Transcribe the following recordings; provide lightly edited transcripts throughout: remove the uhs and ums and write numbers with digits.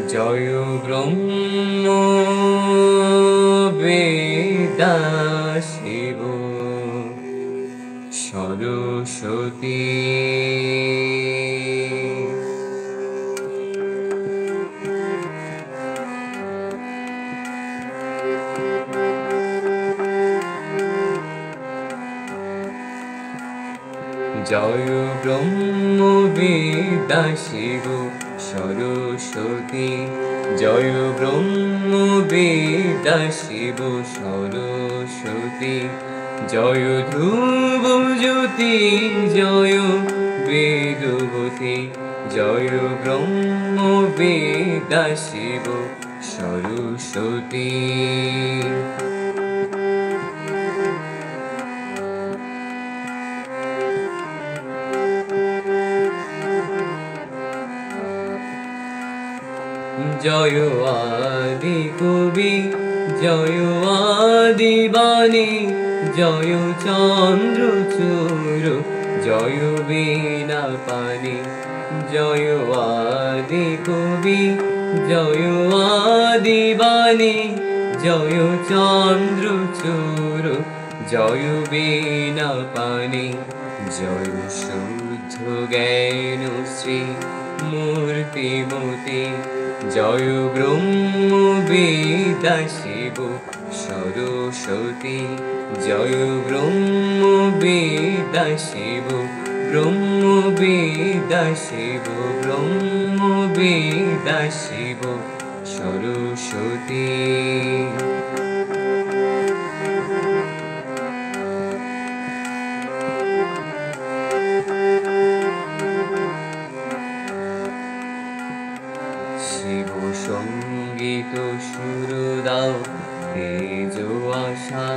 জয় ব্রহ্ম বেদা শিব সরস্বতী। জয় ব্রহ্ম বেদা শিব সরস্বতী। জয় ব্রহ্ম বেদা শিব সরস্বতী। জয় ধ্রুব জ্যোতি জয় বেদবতী। জয় ব্রহ্ম বেদা শিব সরস্বতী। জয় আদি কবি জয় আদি বাণী। জয় চন্দ্রচূড় জয় বীণা পানি। জয় আদি কবি জয় আদি বাণী। জয় চন্দ্রচূড় জয় বীণা পানি। জয় শুদ্ধ জ্ঞান শ্রী মূর্তিমতী। জয় ব্রহ্ম বেদা শিব সরস্বতী। জয় ব্রহ্ম বেদা শিব ব্রহ্ম বেদা শিব ব্রহ্ম বেদা শিব সরস্বতী। শিব সঙ্গীত সুর দাও তেজ আশা।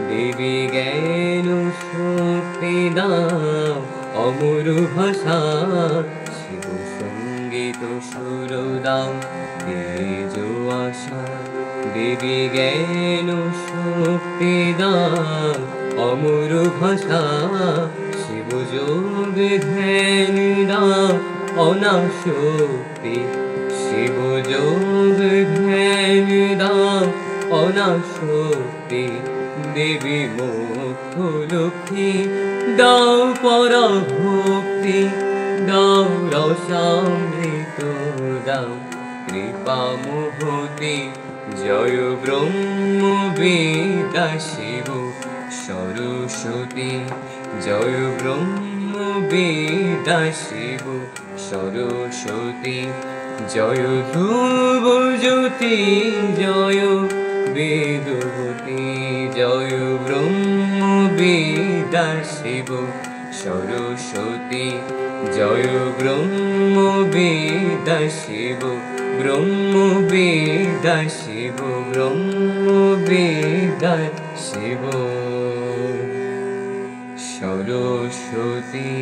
দেবী জ্ঞান শক্তি দাও অমর ভাষা। শিব সঙ্গীত সুর দাও তেজ আশা। দেবী জ্ঞান শক্তি দাও অমর ভাষা। শিব যোগ ধ্যান দাও অনাশক্তি। শিব যোগ ধ্যান দাও অনাশক্তি। দেবী মুক্ত লক্ষ্মী দাও পরভক্তি। দাও রসামৃত দাও কৃপা মুহূর্তি। জয় ব্রহ্ম বেদা শিব সরস্বতী। জয় ব্রহ্ম বেদা শিব সরস্বতী। জয় ধ্রুব জ্যোতি জয় বেদবতী। জয় ব্রহ্ম বেদা শিব সরস্বতী। জয় ব্রহ্ম বেদা শিব ব্রহ্ম বেদা শিব ব্রহ্ম বেদা শিব সরস্বতী।